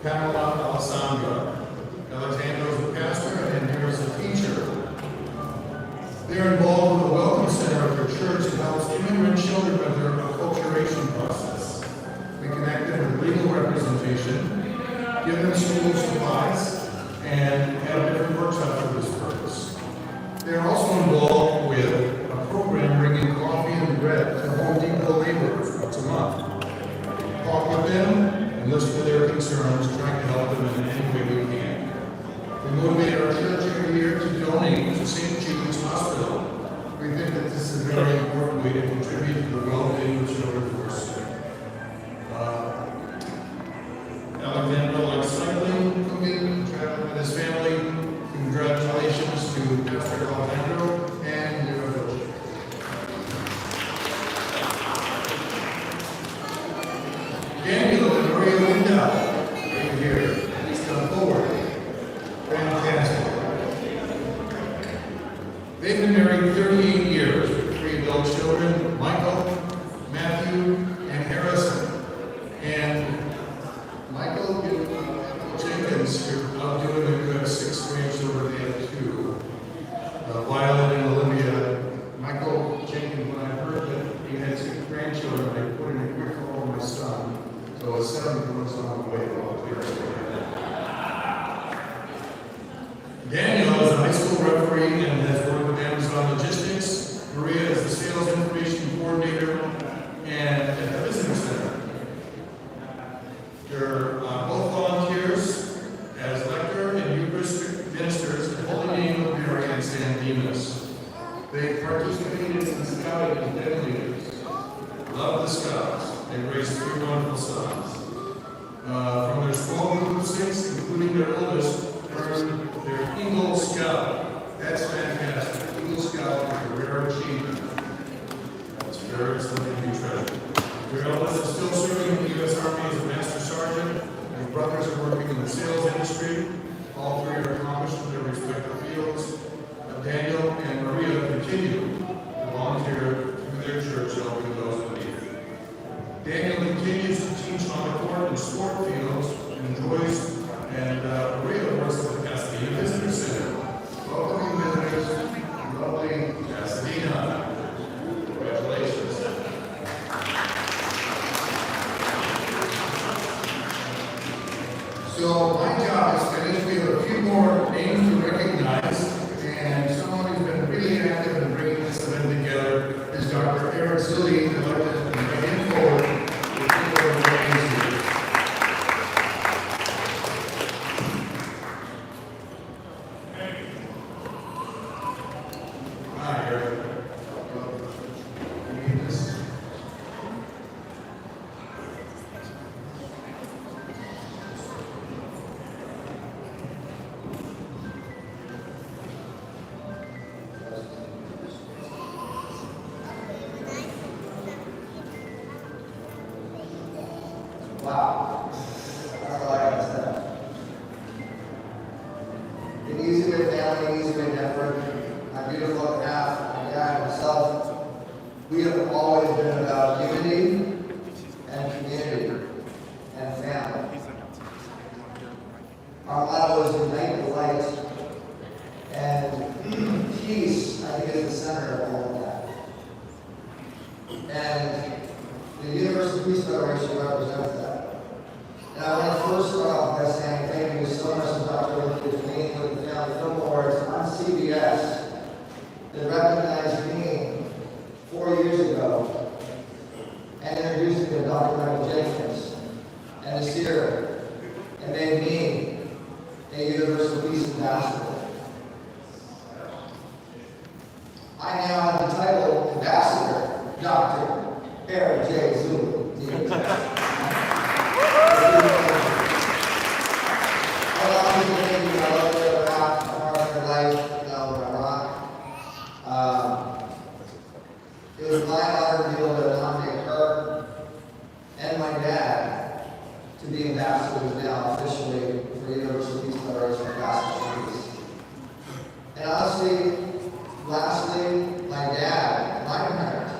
Pamela Alessandra. Alexander is a pastor and Harris is a teacher. They're involved with the Welcome Center of their church that helps immigrant children with their acculturation process. We connect them with legal representation, give them school supplies, and have different workshops for this purpose. They're also involved with a program bringing coffee and bread to Home Depot laborers once a month. Talk with them and listen to their concerns, trying to help them in any way we can. We motivate our church every year to donate to St. Jude's Hospital. We think that this is a very important way to contribute to the well-being of children who are sick. Alexander likes cycling, cooking, traveling with his family. Congratulations to Pastor Alejandro and your village. Daniel and Maria Linda, right here. Please come forward. Fantastic. They've been married 38 years with 3 adult children, Michael, Matthew, and Harrison. And Michael Jenkins, you're out doing a good 6 grandchildren, they have 2. Violet and Olivia. Michael Jenkins, when I heard that he had 6 grandchildren, I put in a quick call to my son. So a 7th was on the way. Daniel is a high school referee and has worked with Amazon Logistics. Maria is the sales information coordinator and at the visitor center. They're both volunteers as lector and Eucharistic ministers at Holy Name of Mary and San Dimas. They participated in scouting as den leaders. Love the Scouts. They raised 3 wonderful sons. From their small group of 6, including their oldest, earned their Eagle Scout. That's fantastic. Eagle Scout is a rare achievement. It's very something to be treasured. Their eldest is still serving in the U.S. Army as a Master Sergeant. Their brothers are working in the sales industry. All 3 are accomplished in their respective fields. Daniel and Maria continue to volunteer through their church, helping those in need. Daniel continues to teach on the court and sport fields and enjoys, and Maria works at the Pasadena Visitor Center. Welcoming visitors, lovely Pasadena. Congratulations. So my job is finished. We have a few more names to recognize, and someone who's been really active in bringing this event together is Dr. Eric Zilli. I'd like to invite him forward. Hi, Eric. Wow, that's all I gotta say. An easy way family, easy way network. My beautiful half, my dad, myself, we have always been about unity and community and family. Our motto is unite the light, and peace, I think, is the center of all of that. And the Universal Peace Federation represents that. And I want to first start off by saying thank you so much to Dr. Lincoln for being with the Family Film Awards on CBS that recognized me 4 years ago and introduced me to Dr. Michael Jenkins and to Sierra and made me a Universal Peace Ambassador. I now have the title Ambassador, Dr. Eric J. Zulu. It was my honor to be able to nominate her and my dad to be ambassadors now officially for Universal Peace Federation Ambassadors. And honestly, lastly, my dad, my parent,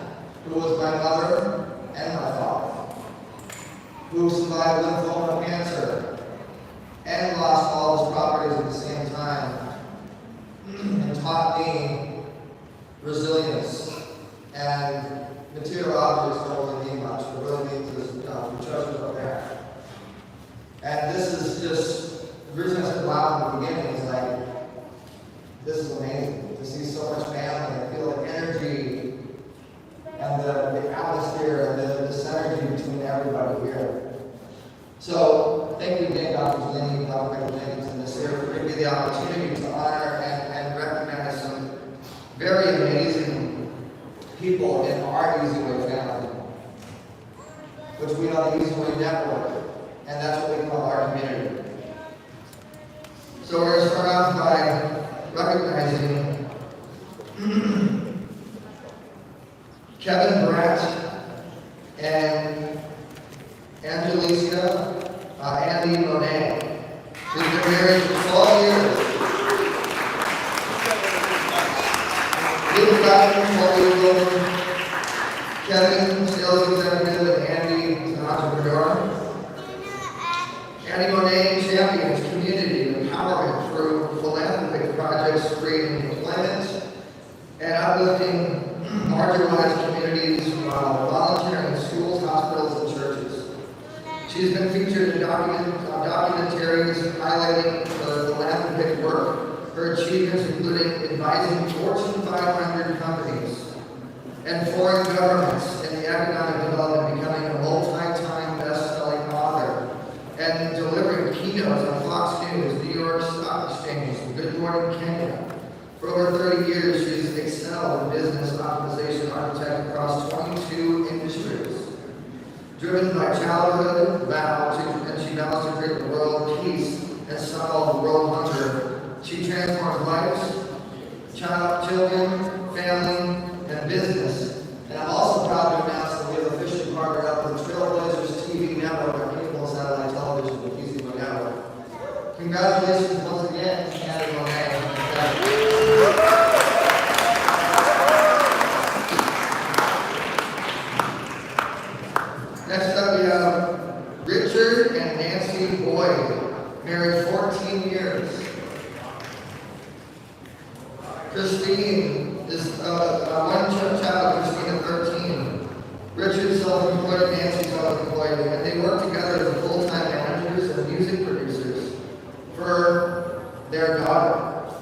who was my mother and my father, who survived lymphoma cancer And this is just, the reason I said wow in the beginning is like, this is amazing to see so much family and feel the energy and the atmosphere and the synergy between everybody here. So, thank you again, Dr. Lenny, Dr. Michael Jenkins, and this year for giving me the opportunity to honor and recognize some very amazing people in our Easy Way family, which we are the Easy Way Network, and that's what we call our community. So we're going to start off by recognizing Kevin Bratt and Angelica Andy Monet. She's been married for 12 years. We've got 12 years old. Kevin, sales executive, and Andy is an entrepreneur. Andy Monet champions community empowerment through philanthropic projects creating employment and uplifting marginalized communities while volunteering in schools, hospitals, and churches. She's been featured in documentaries highlighting her philanthropic work, her achievements including advising Fortune 500 companies and foreign governments in the economic development, becoming a multi-time best-selling author, and delivering keynotes on Fox News, New York Stock Exchange, Good Morning Kenya. For over 30 years, she's excelled in business optimization architect across 22 industries. Driven by childhood and she vows to create the world peace and solve world hunger. She transforms lives, children, family, and business. And I'm also proud to announce that we have officially partnered up with Trailblazers TV Network, our cable satellite television with Easy Way Network. Congratulations once again, Andy Monet. Next up we have Richard and Nancy Boyd, married 14 years. Christine is one child, Christine at 13. Richard self-employed, Nancy self-employed, and they work together as full-time managers and music producers for their daughter.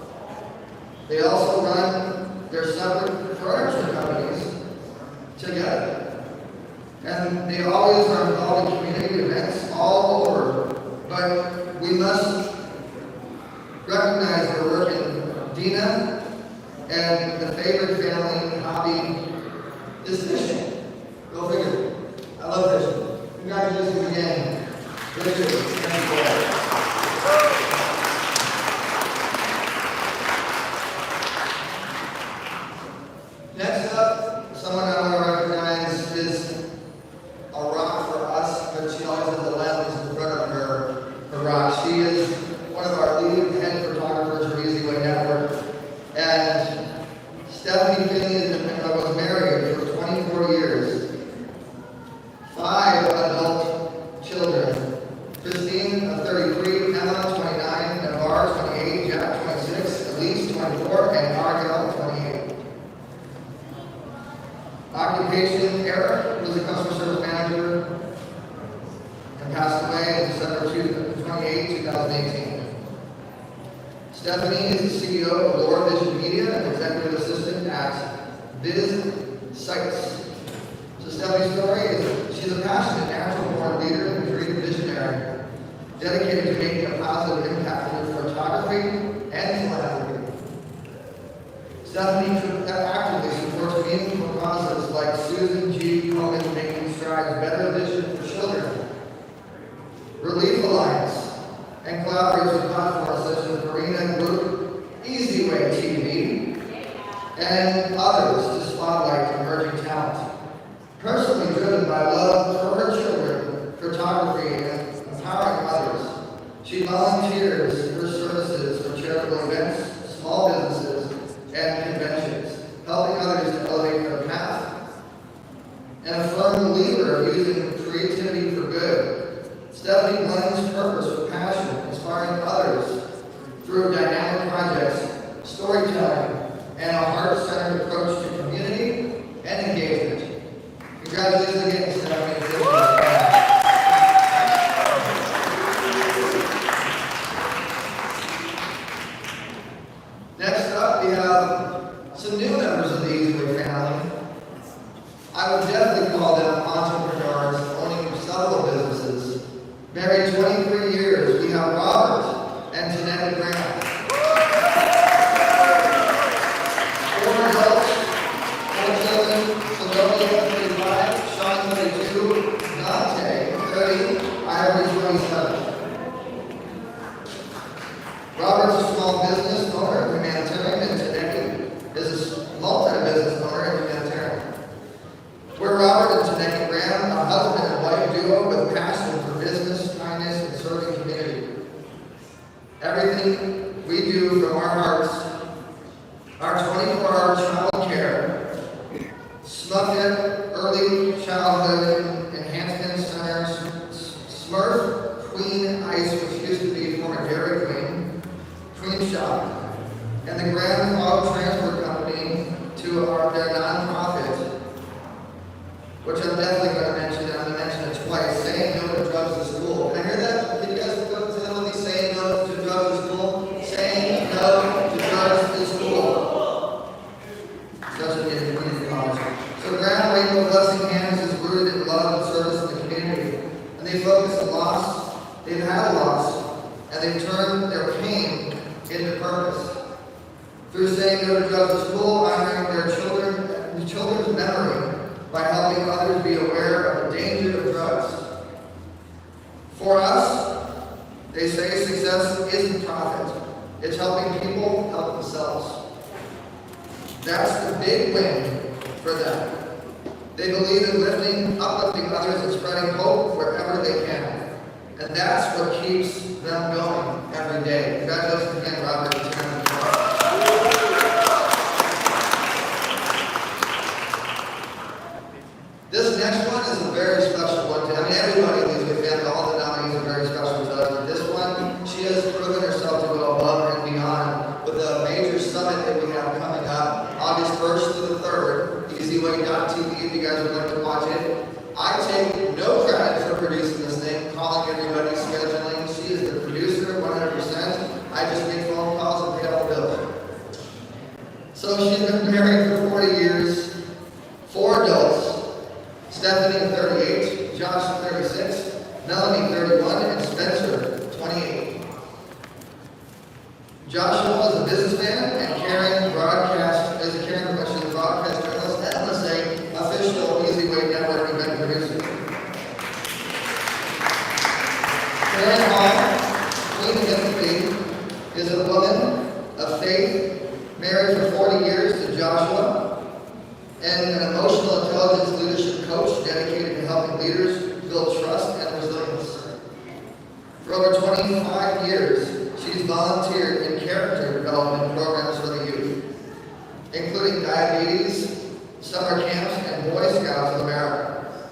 They also run their separate furniture companies together. And they always are involved in community events all over. But we must recognize their work in Dina, and the favorite family hobby is fishing. Go figure. I love fishing. Congratulations again, Richard. Thank you. Next up, someone I want to recognize is a rock for us, but she always has a lens in front of her rock. She is one of our leading head photographers for Easy Way Network. And Stephanie Finney was married for 24 years. 5 adult children. Christine, 33, Emma, 29, Navarre, 28, Jack, 26, Elise, 24, and Argel, 28. Occupation, Eric was a customer service manager and passed away on December 28, 2018. Stephanie is the CEO of Laura Vision Media and executive assistant at Biz Sites. So Stephanie's story is she's a passionate, natural-born leader and creative visionary, dedicated to making a positive impact through photography and philanthropy. Stephanie actively supports meaningful causes like Susan G. Komen Making Strides Better Vision for Children, Relief Alliance, and collaborates with platforms such as Marina Group, Easy Way TV, and others to spotlight emerging talent. Personally driven by love for her children, photography, and empowering others, she volunteers her services for charitable events, small businesses, and conventions, helping others to elevate their path. And a firm believer of using creativity for good, Stephanie blends purpose with passion, inspiring others through dynamic projects, storytelling, and a heart-centered approach to community and engagement. Congratulations again, Stephanie. Robert's a small business owner, humanitarian, and Taneki is a multi-business owner and humanitarian. We're Robert and Taneki Graham, a husband and wife duo with passion for business, kindness, and serving community. Everything we do from our hearts, our 24-hour child care, SMUFIT, Early Childhood Enhancement Center, Smurf Queen Ice, which used to be former Dairy Queen Shop, and the Grand Auto Transport Company to their nonprofit, which I'm definitely going to mention, and I'm going to mention it twice, saying no to drugs in school. Can I hear that? Can you guys go to them with me saying no to drugs in school? Saying no to drugs in school. Especially in community college. So Grand Rainbow Blessing Hands is rooted in love and service in the community. And they focus on loss, they've had loss, and they've turned their pain into purpose. Through saying no to drugs in school, honoring their children's memory by helping others be aware of the danger of drugs. For us, they say success isn't profit. It's helping people help themselves. That's the big win for them. They believe in uplifting others and spreading hope wherever they can. And that's what keeps them going every day. Congratulations again, Robert and Taneki. This next one is a very special one. I mean, everybody in these family, all the nominees are very special to us. But this one, she has proven herself to go above and beyond with a major summit that we have coming up August 1st to the 3rd. EasyWay.tv if you guys would like to watch it. I take no credit for producing this thing, calling everybody, scheduling. She is the producer, 100%. I just make phone calls and pay all the bills. So she's been married for 40 years, 4 adults. Stephanie, 38, Josh, 36, Melanie, 31, and Spencer, 28. Joshua is a businessman, and Karen is a broadcast journalist, and I'm going to say official Easy Way Network event producer. Karen Hall, Queen of Empathy, is a woman of faith, married for 40 years to Joshua, and an emotional intelligence leadership coach dedicated to helping leaders build trust and resilience. For over 25 years, she's volunteered in character development programs for the youth, including diabetes, summer camps, and Boy Scouts of America.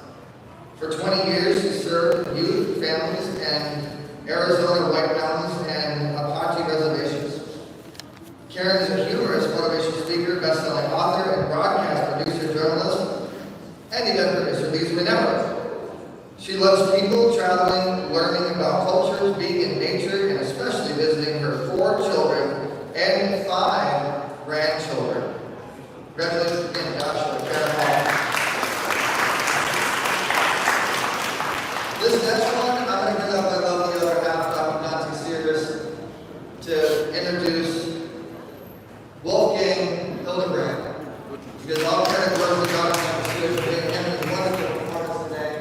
For 20 years, she served youth, families, and Arizona White Mountains and Apache reservations. Karen is a humorous motivational speaker, best-selling author, and broadcast producer, journalist, and event producer, Lisa Network. She loves people, traveling, learning about cultures, being in nature, and especially visiting her 4 children and 5 grandchildren. Congratulations again, Joshua, Karen Hall. This next one, I'm going to bring up my lovely other half, Dr. Nancy Sears, to introduce Wolfgang Hildebrand. Because all credit goes to Dr. Nancy Sears for being him in his wonderful performance today.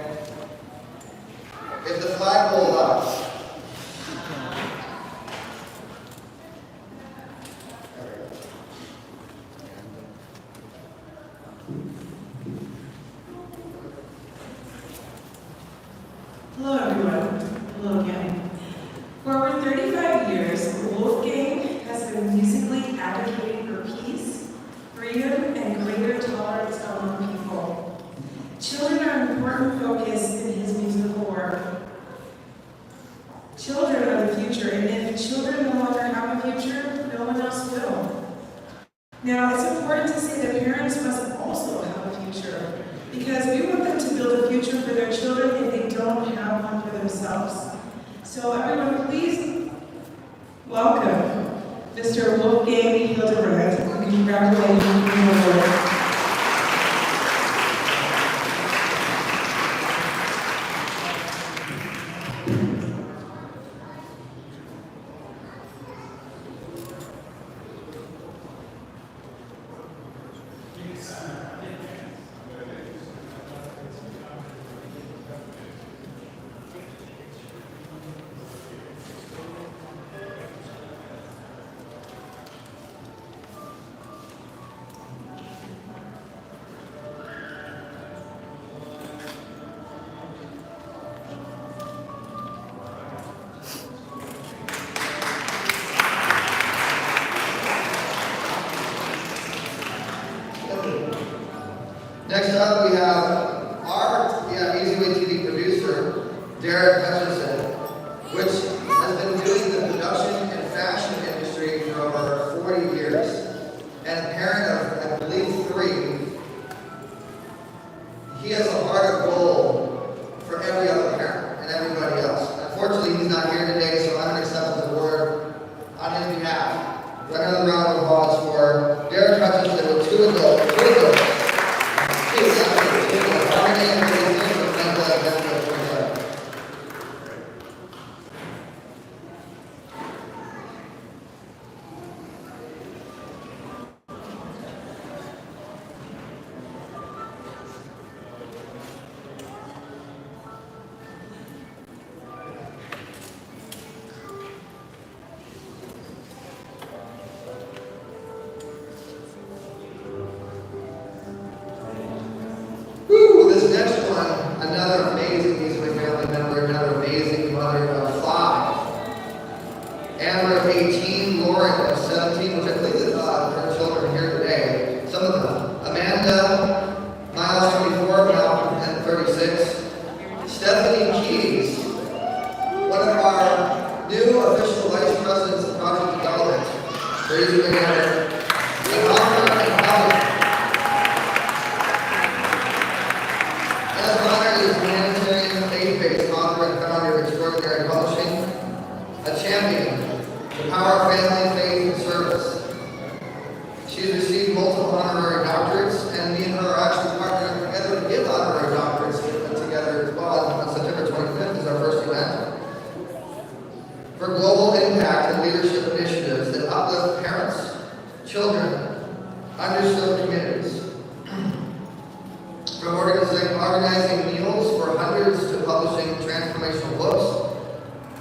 If the flag will allow. Hello everyone. Hello again. For over 35 years, Wolfgang has been musically advocating for peace, freedom, and greater tolerance among people. Children are an important focus in his musical work. Children are the future, and if children no longer have a future, no one else will. Now, it's important to say that parents must also have a future, because we want them to build a future for their children if they don't have one for themselves. So everyone, please welcome Mr. Wolfgang Hildebrand. We congratulate him on the award. Next up, we have our Easyway TV producer, Derek Hutchinson, which has been doing the production and fashion industry for over 40 years. And a parent of, I believe, 3. He has a heart of gold for every other parent and everybody else. Unfortunately, he's not here today, so I'm going to accept his award on his behalf. Another round of applause for Derek Hutchinson with 2 adults. This next one, another amazing Easyway family member, another amazing mother of 5. Amber of 18, Lauren of 17, which I believe is her children here today. Some of them. Amanda, Miles 24, Malcolm and 36. Stephanie Keys, one of our new official vice presidents of project development for Easyway Network. And author and publisher. Humanitarian, faith-based author and founder of Extraordinary Publishing, a champion, the power of family, faith, and service. She's received multiple honorary doctorates, and me and her are actually partnering together to give honorary doctorates together as well. On September 25th is our first event. For global impact and leadership initiatives that uplift parents, children, underserved communities. From organizing meals for hundreds to publishing transformational books.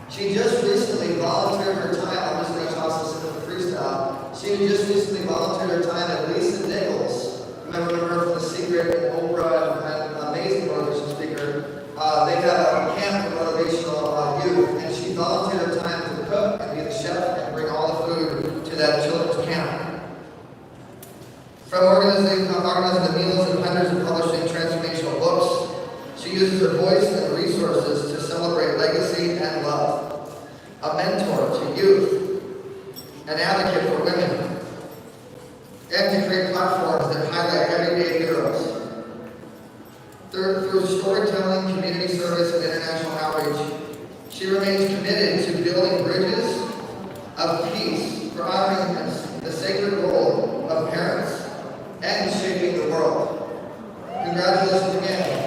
She just recently volunteered her time, I'm just going to toss this into the freestyle. She just recently volunteered her time at Lisa Nichols. Remember her from The Secret and Oprah and an amazing motivation speaker. They had a camp for motivational youth, and she volunteered her time to cook and be the chef and bring all the food to that children's camp. From organizing the meals and hundreds of publishing transformational books, she uses her voice and resources to celebrate legacy and love. A mentor to youth, an advocate for women, and to create platforms that highlight everyday heroes. Through storytelling, community service, and international outreach, she remains committed to building bridges of peace for honoring the sacred role of parents and shaping the world. Congratulations again.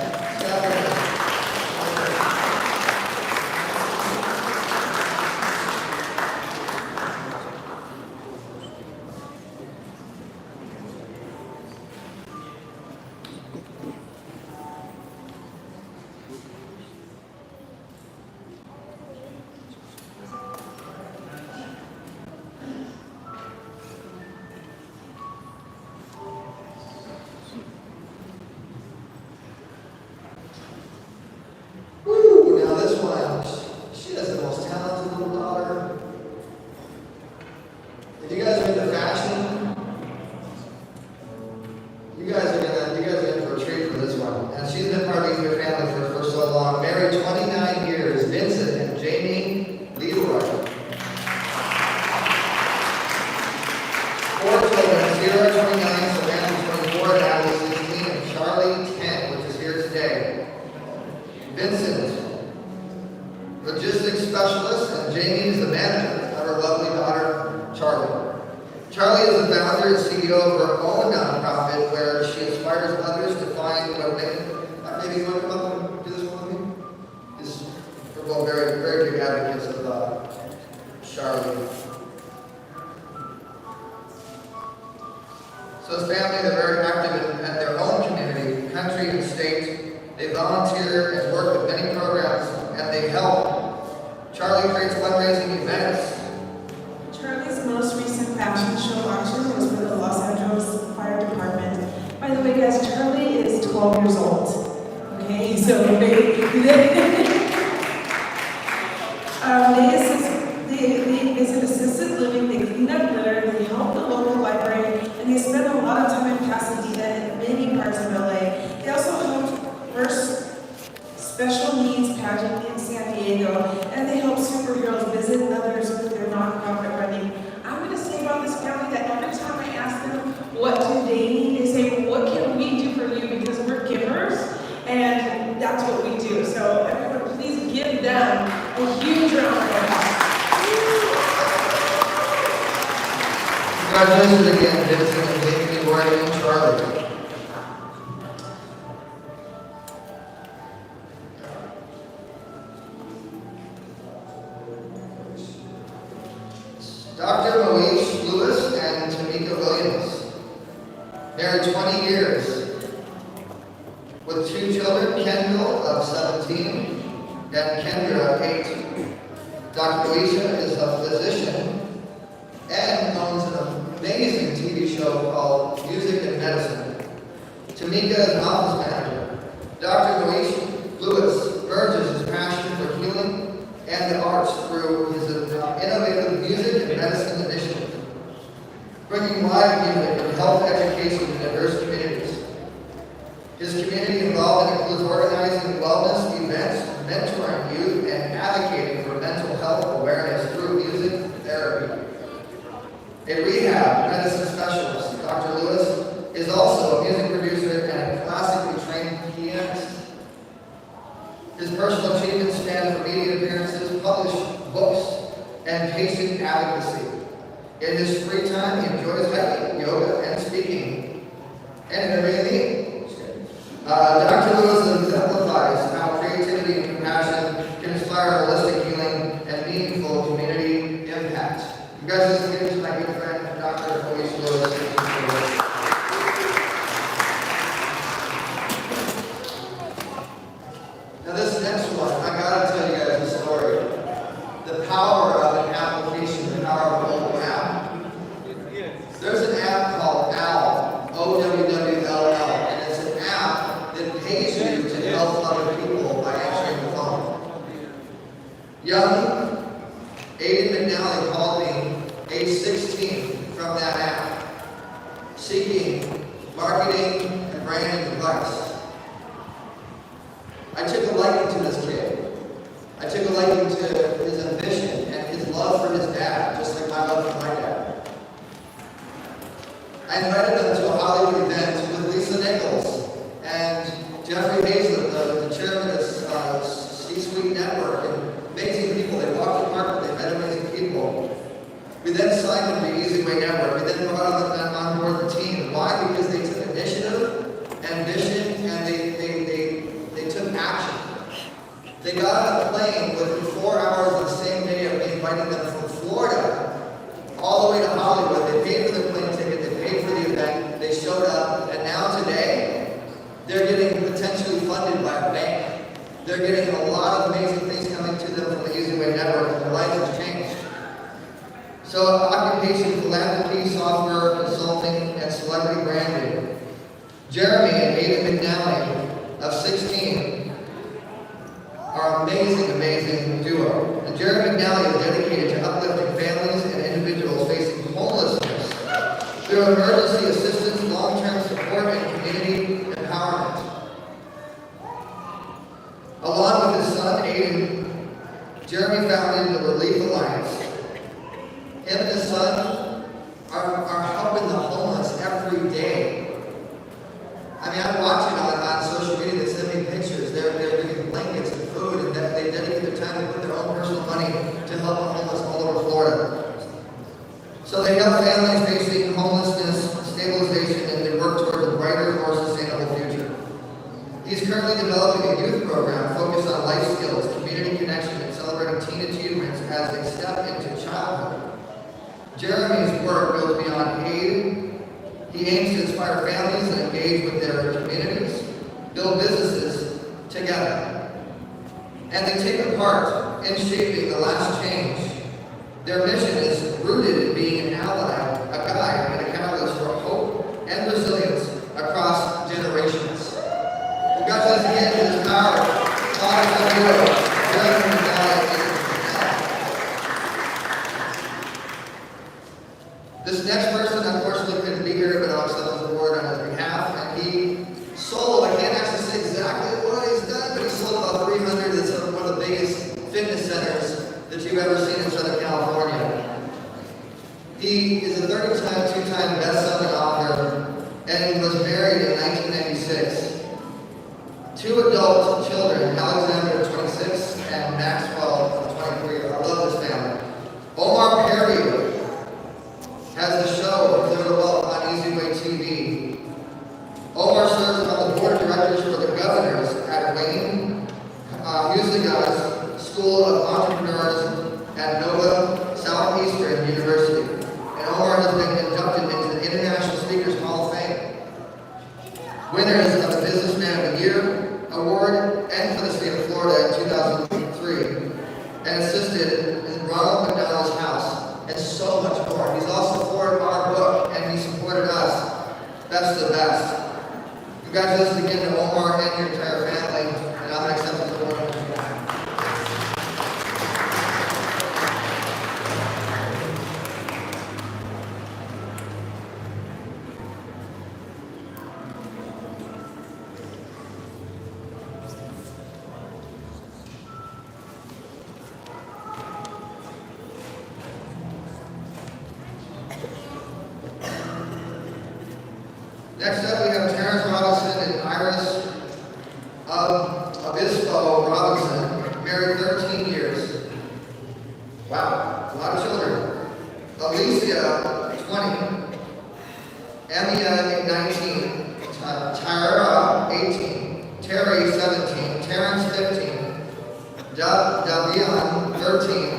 So as family, they're very active in their own community, country, and state. They volunteer and work with many programs, and they help. Charlie creates fundraising events. Charlie's most recent fashion show auction was for the Los Angeles Fire Department. By the way, guys, Charlie is 12 years old. Okay, so they visit assisted living, they clean up litter, they help the local library, and they spend a lot of time in Pasadena and many parts of LA. Congratulations again, Vincent and Jamie, Warren, and Charlie. Dr. Moish Lewis and Tamika Williams, married 20 years, with 2 children, Kendall of 17 and Kendra of 8. Dr. Moisha is a physician and owns an amazing TV show called Music and Medicine. Tamika is an office manager. Dr. Moish Lewis merges his passion for healing and the arts through his innovative music and medicine initiative, bringing live music and health education to diverse communities. His community involvement includes organizing wellness events, mentoring youth, and advocating for mental health awareness through music therapy. A rehab medicine specialist, Dr. Lewis is also a music producer and a classically trained pianist. His personal achievements span from media appearances, published books, and patient advocacy. In his free time, he enjoys hiking, yoga, and speaking, and everything. Dr. Lewis exemplifies how creativity and compassion can inspire holistic healing and meaningful community impact. Congratulations to my good friend, Dr. Moish Lewis. Now this next one, I gotta tell you guys a story. The power of an application, the power of a mobile app. There's an app called OWL, O-W-W-L-L, and it's an app that pays you to help other people by answering the phone. Young Aiden McNally called me, age 16, from that app, seeking marketing and branding advice. I took a liking to this kid. I took a liking to his ambition and his love for his dad, just like my love for my dad. I invited him to a Hollywood event with Lisa Nichols and Jeffrey Hazlett, the chairman of C-Suite Network, and amazing people. They walked the park, they met amazing people. We then signed them to Easy Way Network. We then brought them on board the team. Why? Because they took initiative, ambition, and they took action. They got on a plane within 4 hours of the same day of me inviting them from Florida all the way to Hollywood. They paid for the plane ticket, they paid for the event, they showed up, and now today, they're getting potentially funded by a bank. They're getting a lot of amazing things coming to them from the Easy Way Network, and their lives have changed. So, occupation, philanthropy, software, consulting, and celebrity branding. Jeremy and Aiden McNally, of 16, are amazing, amazing duo. And Jeremy McNally is dedicated to uplifting families and individuals facing homelessness through emergency assistance, long-term support, and community empowerment. Along with his son, Aiden, Jeremy founded the Relief Alliance. Him and his son are helping the homeless every day. I mean, I'm watching on social media, they send me pictures. They're giving blankets and food, and they dedicate their time to put their own personal money to help the homeless all over Florida. So they help families facing homelessness, stabilization, and they work towards a brighter, more sustainable future. He's currently developing a youth program focused on life skills, community connection, and celebrating teen achievements as they step into childhood. Jeremy's work goes beyond aid. He aims to inspire families and engage with their communities, build businesses together. And they take a part in shaping the last change. Their mission is rooted in being an ally, a guide, and a catalyst for hope and resilience across generations. Congratulations again to this power. This next person, unfortunately, couldn't be here, but I'll accept his award on his behalf. And he sold, I can't actually say exactly what he's done, but he sold about 300. It's one of the biggest fitness centers that you've ever seen in Southern California. He is a 30-time, 2-time best-selling author, and he was married in 1996. 2 adult children, Alexander, 26, and Maxwell, 23. I love this family. Omar Perry has a show know him very well on Easyway TV. Omar serves on the board of directors for the governors at Wayne Huizinga's School of Entrepreneurs at Nova Southeastern University. And Omar has been inducted into the International Speakers Hall of Fame. Winners of the Businessman of the Year Award and for the state of Florida in 2003. And assisted in Ronald McDonald's house and so much more. He's also supported our book and he supported us. That's the best. Congratulations again to Omar and your entire family, and I'm accepting the award. Next up, we have Terrence Robinson and Iris Obispo Robinson, married 13 years. Wow, a lot of children. Alicia, 20. Emia, 19. Tyra, 18. Terry, 17. Terrence, 15. Davion, 13.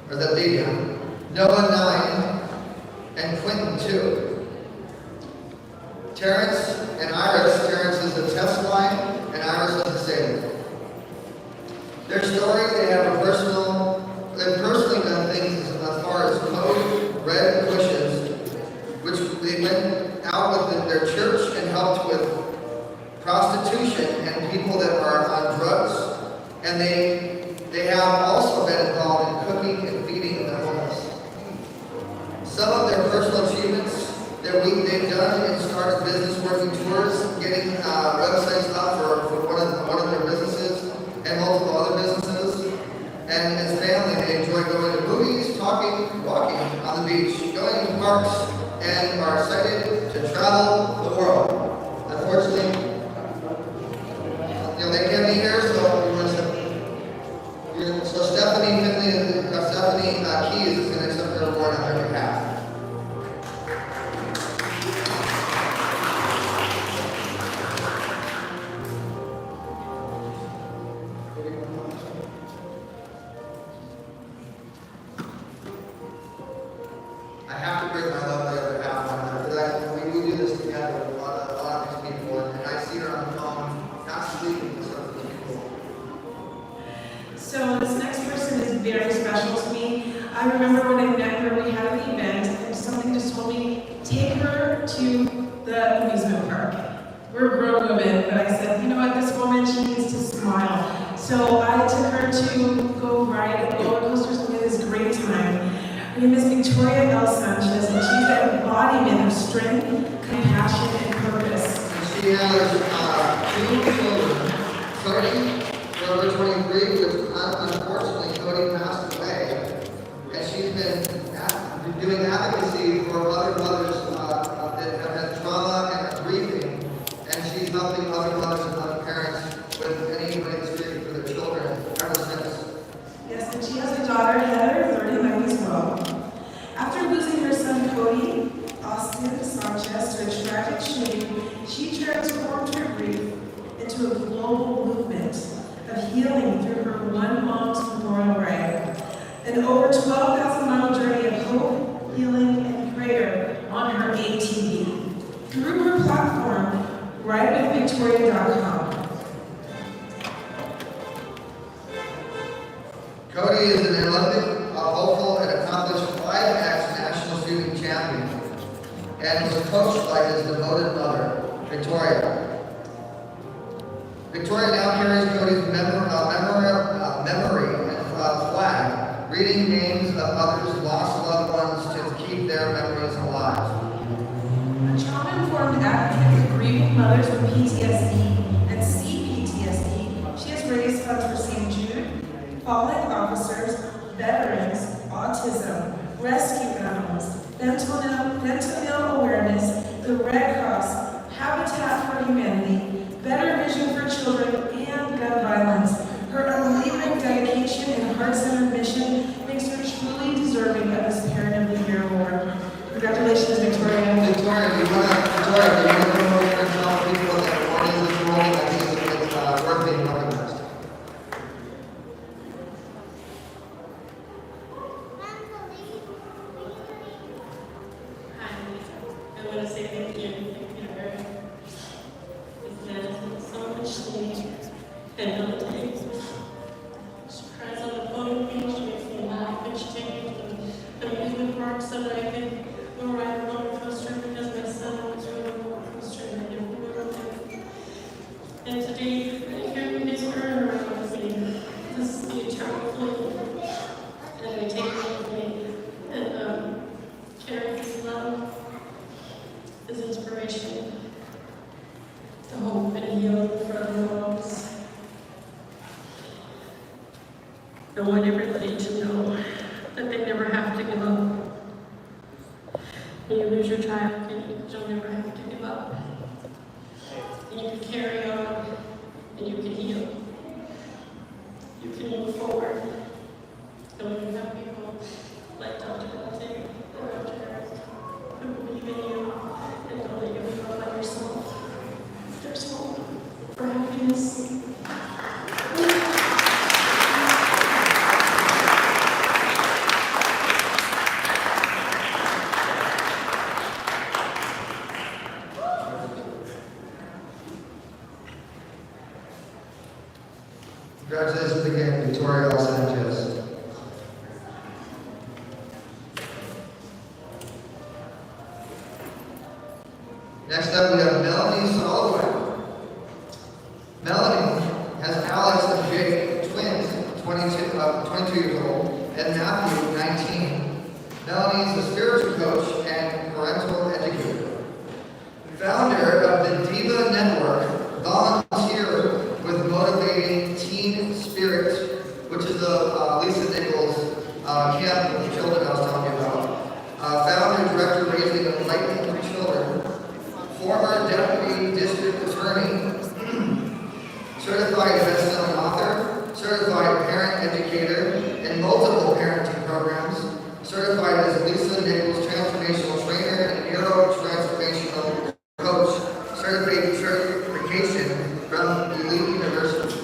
Or Davion. Noah, 9. And Quentin, 2. Terrence and Iris, Terrence is the test line, and Iris is the savior. Their story, they've personally done things as far as code, red pushes, which they went out with their church and helped with prostitution and people that are on drugs. And they have also been involved in cooking and feeding the homeless. Some of their personal achievements that they've done and started business working towards getting websites up for one of their businesses and multiple other businesses. And as family, they enjoy going to movies, talking, walking on the beach, going to parks, and are excited to travel the world. Unfortunately, they can't be here, so Stephanie Keys is going to accept her award on their behalf. I have to bring my lovely other half on there, because we do this together with a lot of these people, and I see her on the phone, not sleeping with some of these people. So this next person is very special to me. I remember when I met her, we had an event, and something just told me, take her to the amusement park. We're grown women, but I said, you know what, this woman, she needs to smile. So I took her to go ride roller coasters with this great time. Her name is Victoria L. Sanchez, and she's the embodiment of strength, compassion, and purpose. She has 2 children, Cody, number 23, which unfortunately Cody passed away. And she's been doing advocacy for other mothers that have had trauma and are grieving. And she's helping other mothers and other parents with any history for their children ever since. Yes, and she has a daughter, Heather, 39 as well. After losing her son, Cody Austin Sanchez, to a tragic shame, she transformed her grief into a global movement of healing through her One Mom's Memorial Ride. An over 12,000-mile journey of hope, healing, and prayer on her ATV. Through her platform, RideWithVictoria.com. Cody is an Olympic hopeful and accomplished 5X national shooting champion, and was coached by his devoted mother, Victoria. Victoria now carries Cody's memory and flag, reading names of others' lost loved ones to keep their memories alive. A trauma-informed advocate for grieving mothers with PTSD and CPTSD, she has raised funds for St. Jude, fallen officers, veterans, autism, rescue animals, mental ill awareness, the Red Cross, Habitat for Humanity, Better Vision for Children, and gun violence. Her unwavering dedication and heart-centered mission makes her truly deserving of this Parent of the Year award. Congratulations, I want to say thank you. Thank you, Eric. This man has so much to me. And all the days, she cries on the phone with me, she makes me laugh, and she takes me to the amusement park so that I can go ride a roller coaster because my son wants to ride a roller coaster and I didn't go with him. And today, here we just earn around with me. This is the eternal flame. And I take it with me. And carry his love, his inspiration, the hope and healing for other worlds. I want everybody to know that they never have to give up. When you lose your child, you'll never have to give up. And you can carry on, and you can heal. You can move forward. And when you have people like Dr. Dante and Dr. Eric who believe in you and know that you'll be all by yourself, there's hope for happiness. Congratulations again, Victoria Los Angeles. Next up, we have Melanie Soloway. Melanie has Alex and Jake, twins, 22 years old, and Matthew, 19. Melanie is a spiritual coach and parental educator. Founder of the Diva Network, volunteer with Motivating Teen Spirit, which is the Lisa Nichols camp with the children I was telling you about. Founder and director raising enlightening children. Former deputy district attorney, certified best-selling author, certified parent educator in multiple parenting programs, certified as Lisa Nichols transformational trainer and neurotransformational coach, certification from Elite University.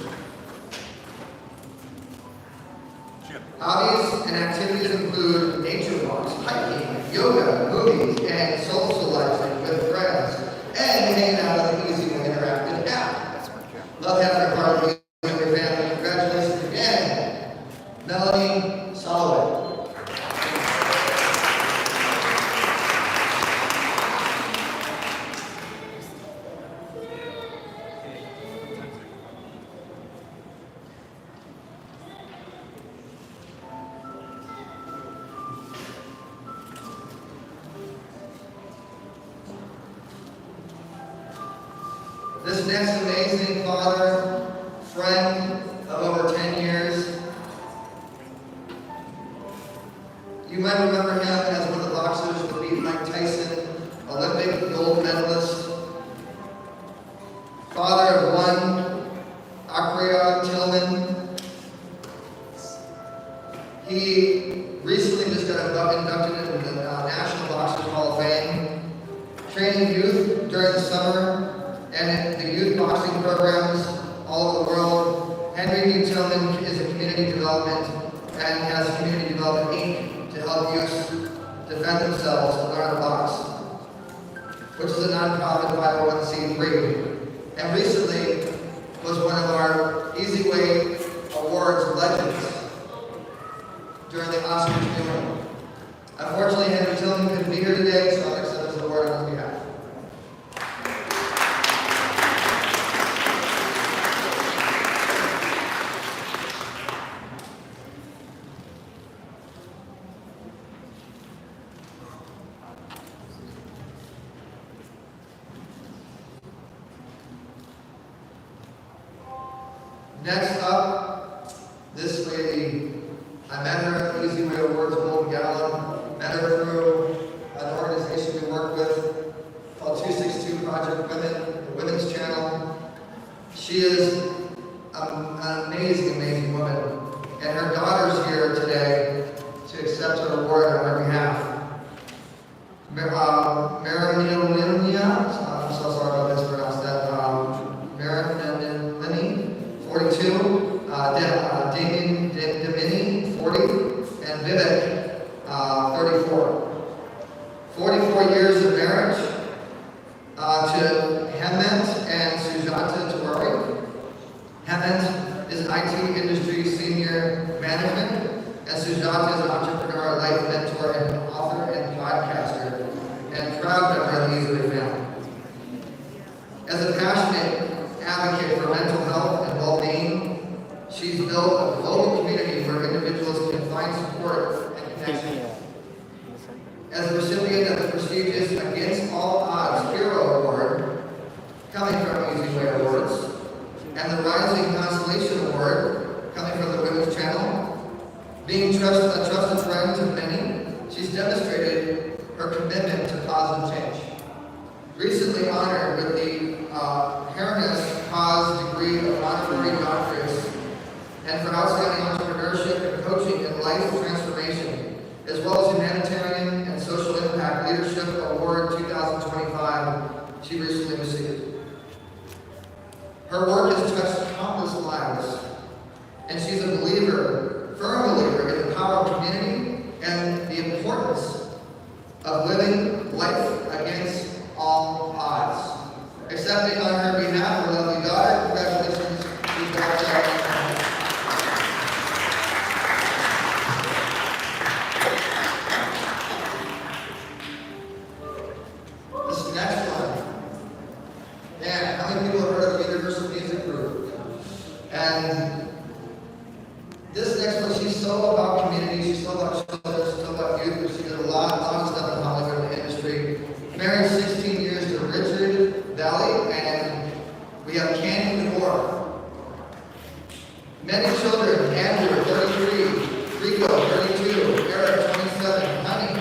Hobbies and activities include nature walks, hiking, yoga, movies, and socializing with friends, and hanging out on the Easy Way Interactive app. Love having a part of you and your family. Congratulations again, Melanie Soloway. This next amazing father, friend of over 10 years, you might remember him as one of the boxers that beat Mike Tyson, Olympic gold medalist, father of one, Akriya Tillman. He recently just got inducted into the National Boxers Hall of Fame, training youth during the summer, and the youth boxing programs all over the world. Henry D. Tillman is a community development and has Community Development Inc. to help youth defend themselves and learn to box, which is a nonprofit 501c3. And recently was one of our Easy Way Awards legends during the Oscars viewing. Unfortunately, Henry Tillman couldn't be here today, so I'll accept his award on his behalf. Next up, this lady, I met her at the Easy Way Awards Golden Gala, met her through an organization we work with called 262 Project Women, the Women's Channel. She is an amazing, amazing woman, and her daughter's here today to accept her award on her behalf. Marilina, I'm so sorry about mispronounced that, Marilina, 42, Damien Domini, 40, and Vivek, 34. 44 years of marriage, To Hemant and Sujata Tiwari. Hemant is IT industry senior management, and Sujata is an entrepreneur, life mentor, and author and podcaster, and proud member of the Easily family. As a passionate advocate for mental health and well-being, she's built a global community where individuals can find support and connection. As a recipient of the prestigious Against All Odds Hero Award, coming from Easy Way Awards, and the Rising Constellation Award, coming from the Women's Channel, being a trusted friend to many, she's demonstrated her commitment to positive change. Recently honored with the Harris Cause degree of honorary doctorate, and for outstanding entrepreneurship and coaching in life transformation, as well as humanitarian and social impact leadership award 2025 she recently received. Her work has touched countless lives, and she's a believer, firm believer in the power of community and the importance of living life against all odds. Accepting on her behalf her lovely daughter, congratulations to Dr. This next one, man, how many people have heard of the Universal Music Group? And this next one, she's so about community, she's so about children, she's so about youth, but she did a lot of stuff in Hollywood industry. Married 16 years to Richard Valley, and we have Candy DeMore. Many children, Andrew, 33, Rico, 32, Eric, 27, Honey,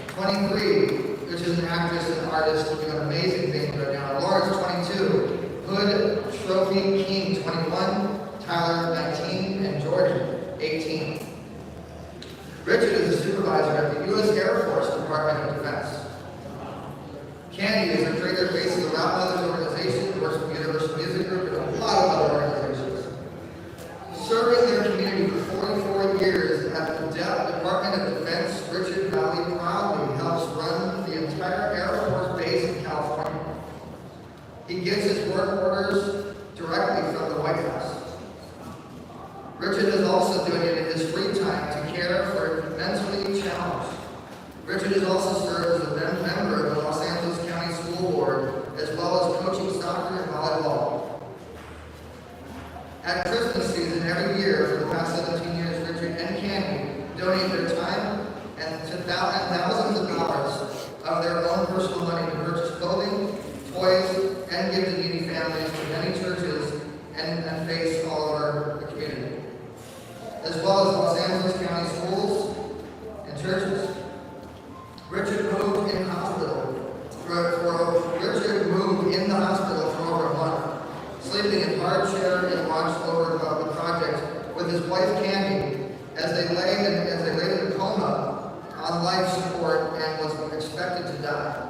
23, which is an actress and artist doing amazing things right now. Lawrence, 22, Hood Trophy King, 21, Tyler, 19, and Jordan, 18. Richard is a supervisor at the U.S. Air Force Department of Defense. Candy is a trader based in the Route Brothers organization, works with the Universal Music Group, and a lot of other organizations. Serving their community for 44 years at the Department of Defense, Richard Valley proudly helps run the entire Air Force base in California. He gets his work orders directly from the White House. Richard is also doing it in his free time to care for mentally challenged. Richard is also served as a member of the Los Angeles County School Board, as well as coaching soccer and volleyball. At Christmas season every year for the past 17 years, Richard and Candy donate their time and thousands of dollars of their own personal money to purchase clothing, toys, and give to needy families to many churches and face all over the community, as well as Los Angeles County schools and churches. Richard moved in the hospital for over a month, sleeping in hard chair and watched over the project with his wife Candy as they lay in a coma on life support and was expected to die.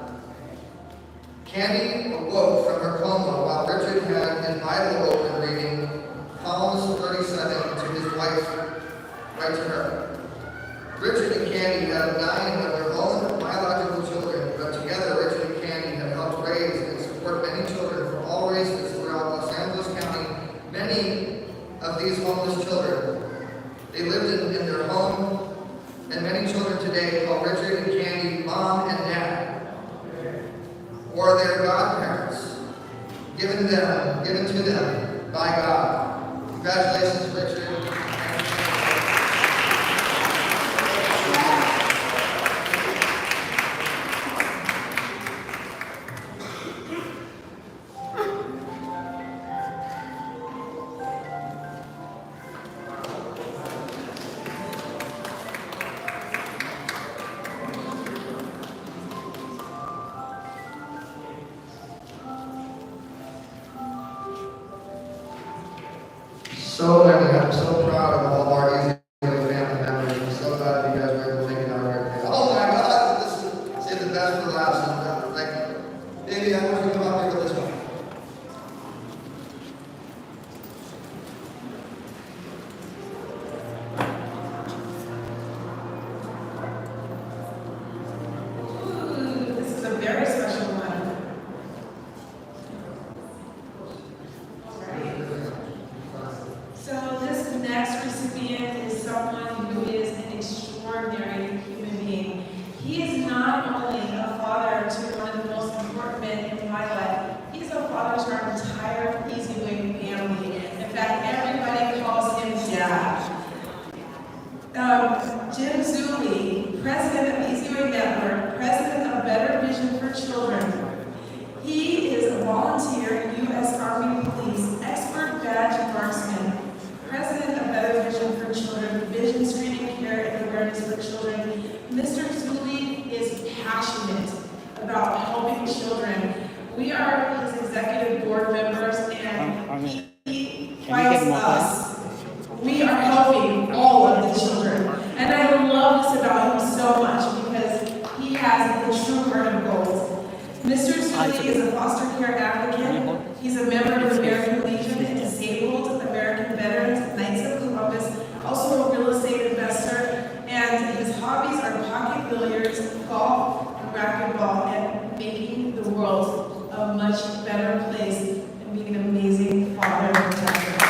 Candy awoke from her coma while Richard had his Bible open reading Psalms 37 to his wife, right to her. Richard and Candy have 9 of their own biological children, but together Richard and Candy have helped raise and support many children from all races throughout Los Angeles County. Many of these homeless children, they lived in their home, and many children today call Richard and Candy Mom and Dad, or their godparents, given to them by God. Congratulations, Richard. So many. I'm so proud of all of our Easy Way family members. I'm so glad you guys were able to make it out here. Oh my God! This is save the best for last. Thank you. Baby, I want you to come up here with this one. Ooh, this is a very special one. president of Easy Way Network, president of Better Vision for Children. He is a volunteer U.S. Army Police, expert badge marksman, president of Better Vision for Children, vision screening care and awareness for children. Mr. Zuli is passionate about helping children. We are his executive board members, and he fights us. We are helping all of the children. And I love this about him so much because he has the true heart of gold. Mr. Zuli is a foster care advocate. He's a member of the American Legion and Disabled American Veterans, Knights of Columbus, also a real estate investor, and his hobbies are pocket billiards, golf, and racquetball, and making the world a much better place and being an amazing father and protector.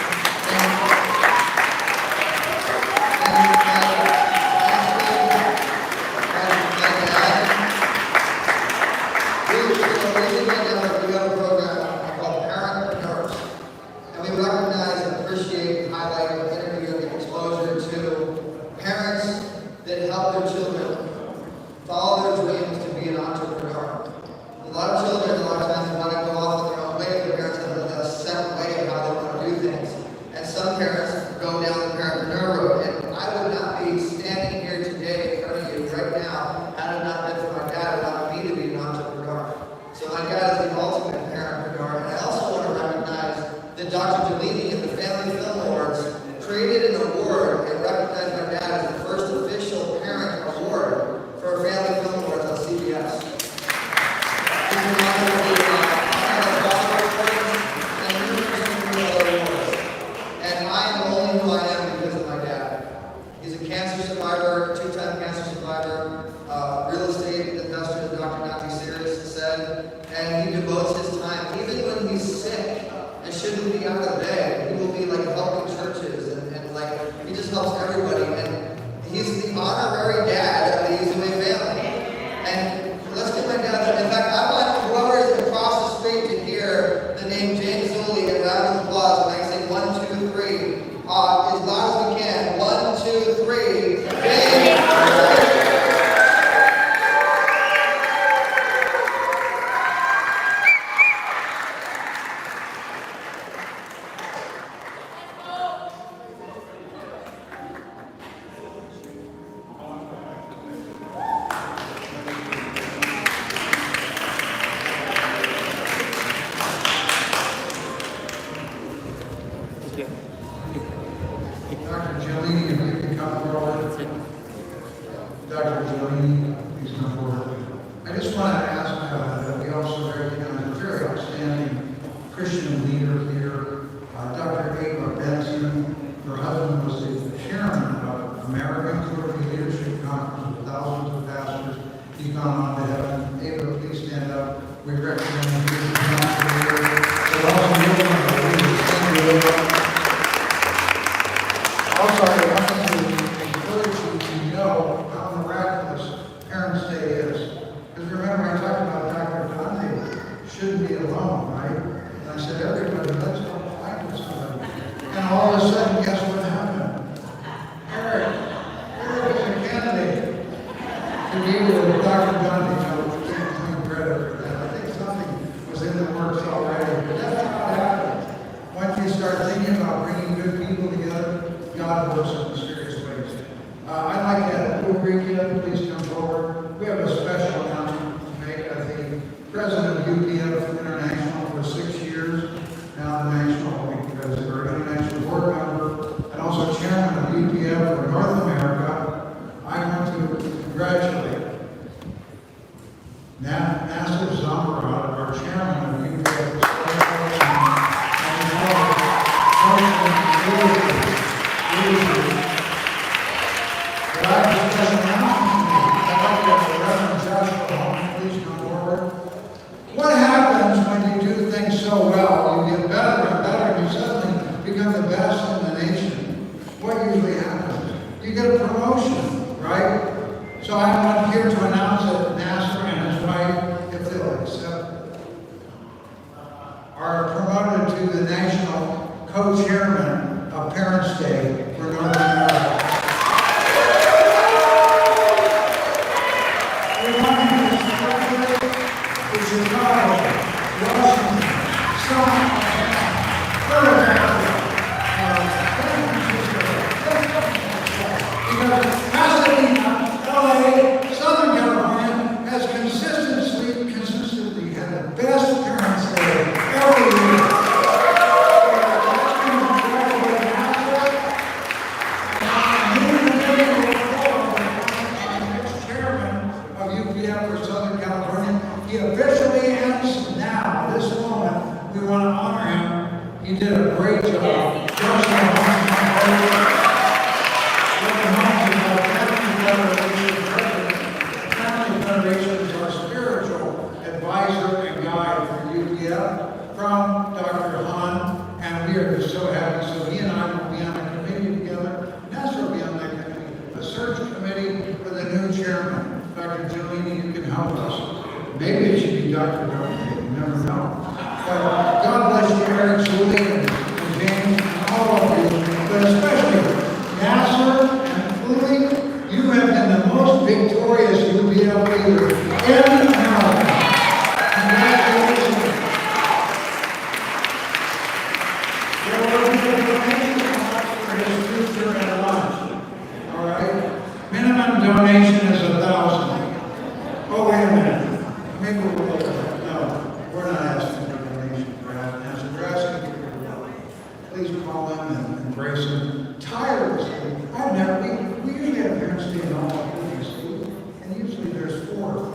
up for Southern California. He officially ends now, this moment. We want to honor him. He did a great job. Family Foundation is our spiritual advisor and guide for UPF from Dr. Hahn, and we are just so happy. So he and I will be on the committee together. Nessa will be on that committee, a search committee for the new chairman. Dr. Giuliani, you can help us. Maybe it should be Dr. Giuliani, you never know. But God bless you, Eric, Julie, and James, and all of you, but especially Nasser and Uli, you have been the most victorious UPF leader in America. Congratulations. There will be a donation box for his future at lunch. All right? Minimum donation is $1,000. Oh, wait a minute. Maybe we'll look at that. No, we're not asking for donation for Nasser. We're asking for your help. Please call him and embrace him tirelessly. We usually have parents stay in all the schools, and usually there's 4 or 5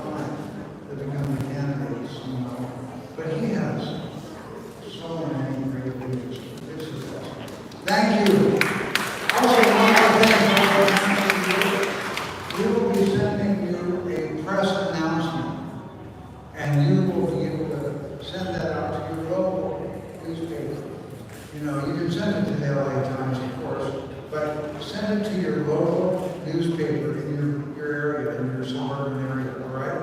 that become the candidates, you know. But he has so many great leaders. This is awesome. Thank you. Also, one other thing, we will be sending you a press announcement, and you will be able to send that out to your local newspaper. You know, you can send it to the LA Times, of course, but send it to your local newspaper in your area, in your suburban area, all right?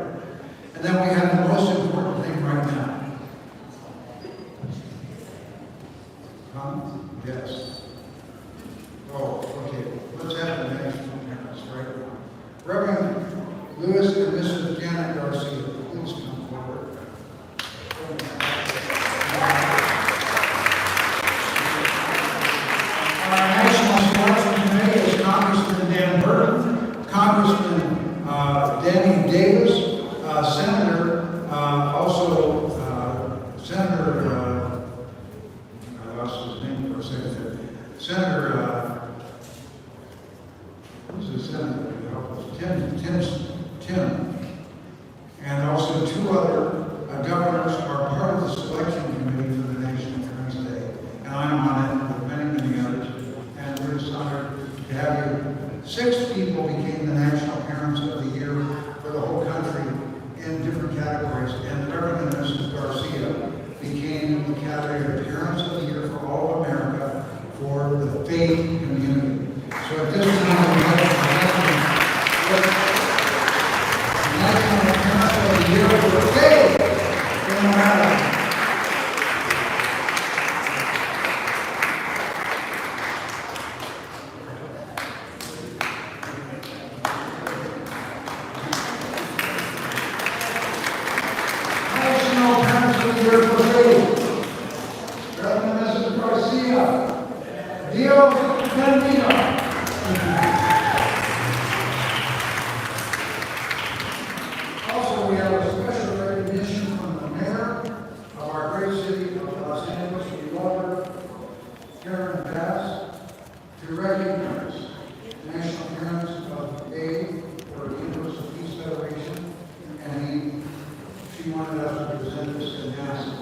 And then we have the most important thing right now. Huh? Yes. Oh, okay. Let's have the national parents right now. Reverend Louis and Mrs. Janet Garcia, please come forward. Our National Selection Committee is Congressman Dan Burton, Congressman Danny Davis, Senator, Senator, I lost his name for a second. Senator, who's the senator? Tim. And also 2 other governors are part of the selection committee for the National Parents Day. And I'm on it with many others. And we're just honored to have you. 6 people became the National Parents of the Year for the whole country in different categories. And Reverend Mrs. Garcia became the category of Parents of the Year for all of America for the faith community. So at this time, we have National Parents of the Year for faith in America. National Parents of the Year for faith. Reverend Mrs. Garcia. Dios bendiga. Also, we have a special recognition from the mayor of our great city of Los Angeles. We love her, Karen Bass, to recognize the National Parents of Aid for the Universal Peace Federation, and she wanted us to present this to NASA.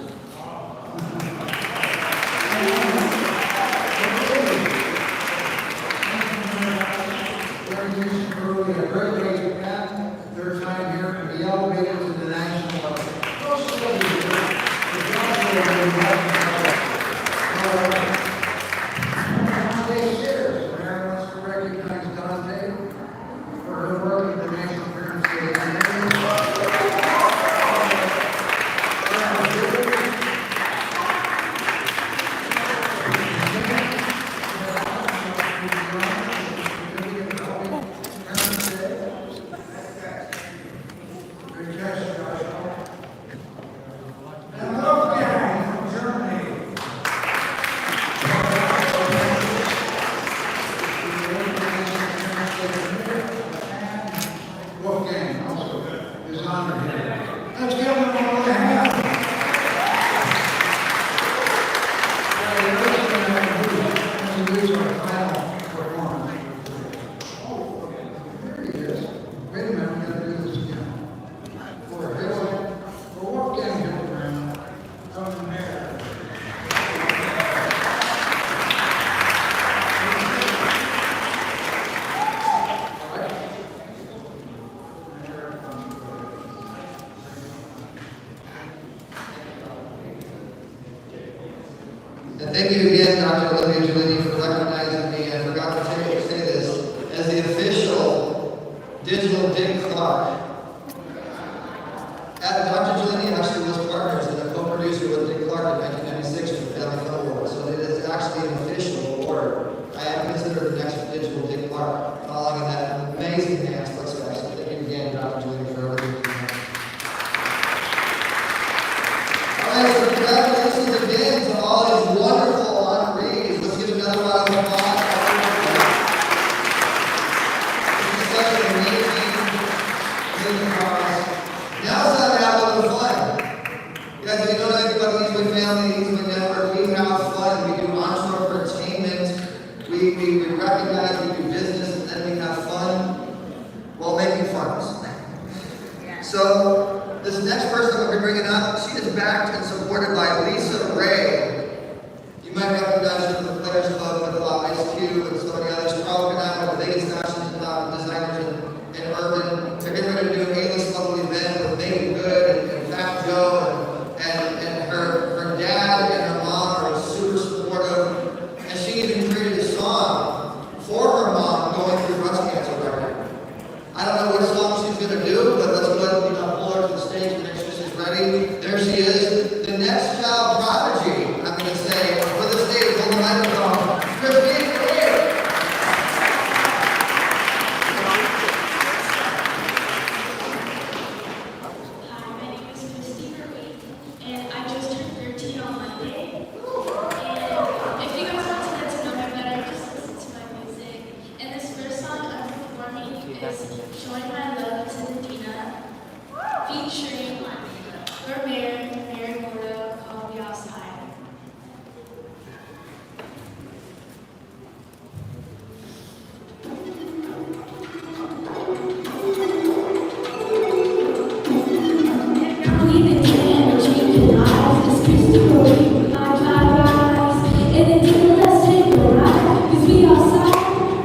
A great way to end their time here and be elevated to the national level. Those celebrities, Dante Sears, the mayor wants to recognize Dante for her work in the National Parents Day. Wolfgang also is honored here. Let's give them all a hand. Introduce our final performance. Oh, there he is. Wait a minute, we gotta do this again. And thank you again, Dr. Olivia Giuliani, for recognizing me. I forgot to say this as the official digital Dick Clark. Dr. Giuliani actually was partners and a co-producer with Dick Clark in 1996 for the Family Film Award, so it is actually an official award. I am considered the next digital Dick Clark, following in that amazing man's footsteps. So thank you again, Dr. Giuliani, for everything. All right, so congratulations again to all these wonderful honorees. Let's give another round of applause. This is such an amazing cause. Now it's time to have a little fun. Guys, if you don't know anything about the Eastwood family, Eastwood Network, we have fun. We do entrepreneur entertainment. We recognize, we do business, and then we have fun while making funds. So, this next person that we're bringing up, she is backed and supported by Lisa Ray. You might recognize her from the Players Club with Ice Cube and so many others. Probably not one of the biggest fashion designers in urban. They're getting ready to do an A-list level event with Make Good and Fat Joe, and her dad and her mom are super supportive. And she even created a song for her mom going through breast cancer right now. I don't know what song she's going to do, but let's go ahead and pull her to the stage and make sure she's ready. There she is, the next child prodigy, I'm going to say, for the stage, hold the microphone, Christine Clear. Hi, my name is Christina Reed, and I just turned 13 on Monday. And if you guys want to get to know me better, just listen to my music. And this first song I'm performing is Showing My Love to Dina, featuring Mary Morto, called Be Outside. We the can changing lives. It's Christopher Reeve, my drive. And until let's take a ride. 'Cause we outside,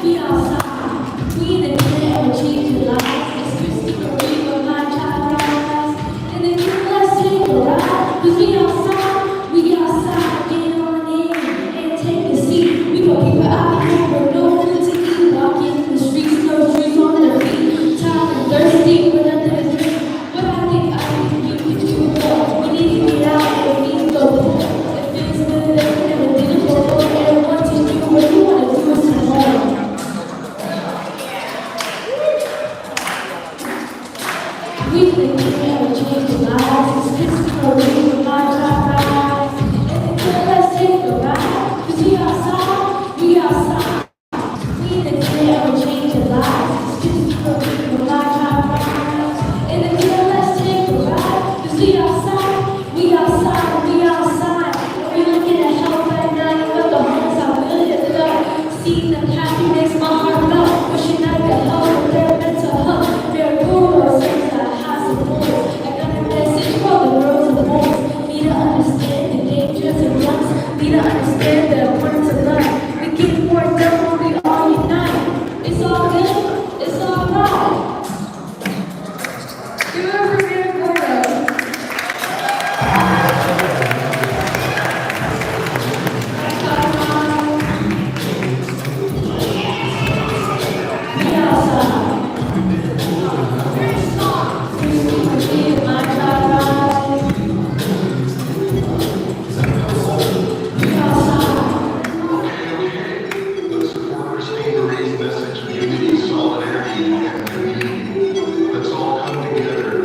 we outside. We the can changing lives. It's Christopher Reeve, my drive. And until let's take a ride. 'Cause we outside, we outside. Get on in and take a seat. We gon' keep it out here with no food to eat. Walking the streets, no shoes on their feet. Tired and thirsty, but nothing to drink. But I think I need you to do more. We need to get out and we need to go more. It feels good that we never did it before. And what to do, what you wanna do is some more. We think we never change lives. It's Christopher Reeve, my drive. And until let's take a ride. 'Cause we outside, we outside. We think we never change lives. It's Christopher Reeve, my drive. And until let's take a ride. 'Cause we outside, we outside, we outside. We're looking at help at night, but the homes are willing to see them happy makes my heart melt. Wishing I could help with their mental health. Their gurus and the high support. I got a message for the girls and boys. Need to understand the dangers and blunts. Need to understand the importance of life. We get more done when we all unite. It's all good, it's all right. Give it up for Mary Morto. We outside. My drive. We outside. Let's support Christine Marie's message of unity, solidarity, and community. Let's all come together and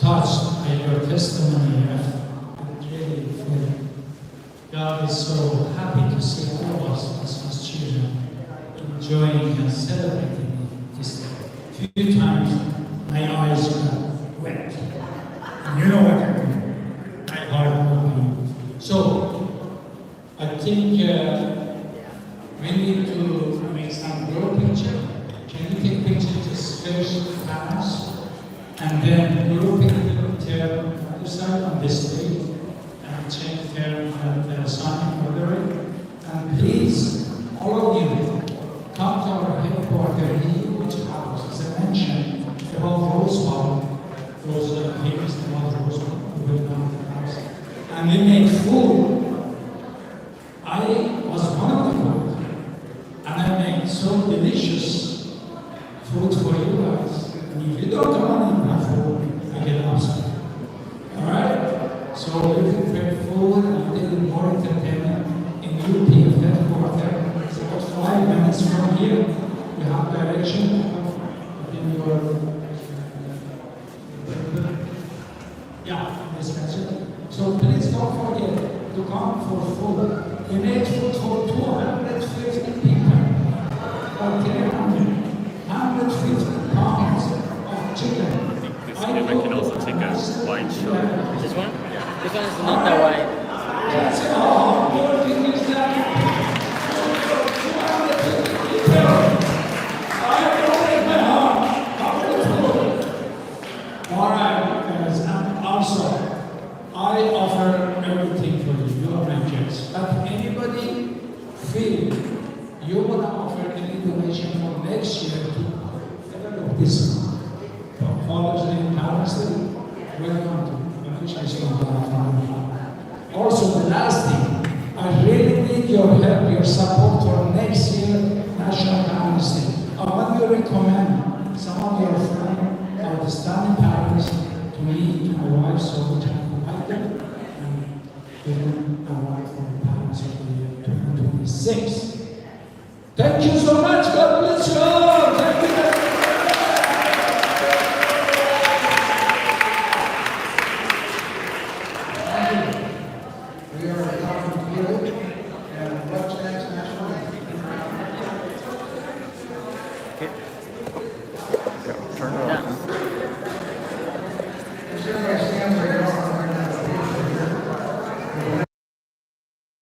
touched by your testimony. I really feel God is so happy to see all of us as His children enjoying and celebrating this. Few times my eyes got wet. And you know what I mean. My heart will be. So I think we need to make some group picture. Can you take pictures just first parents? And then group picture on the other side on this stage. And change their sign ordering. And please, all of you, come to our headquarters here, which house, as I mentioned, the whole Rosebud, those famous about Rosebud, who will come to the house. And we make food. I was one of the food. And I make so delicious food for you guys. And if you don't want enough food, I get upset. Alright? So we prepare food and a little more entertainment in UP headquarters. So 5 minutes from here, we have direction in your dispensary. So please don't forget to come for food. We made food for 250 people. Or 150 pounds of chicken. I can also take a wine shot. This one? This one is not the wine. Alright, guys, and also, I offer everything for you. You are my guests. But anybody feel you want to offer any donation for next year to develop this Father's Day and Parents' Day, welcome to Financial Stone. Also, the last thing, I really need your help, your support for next year National Parents' Day. I want to recommend some of your friends or the standing parents to me, to my wife, so we can invite them and give them a ride for the parents of the year 2026. Thank you so much. God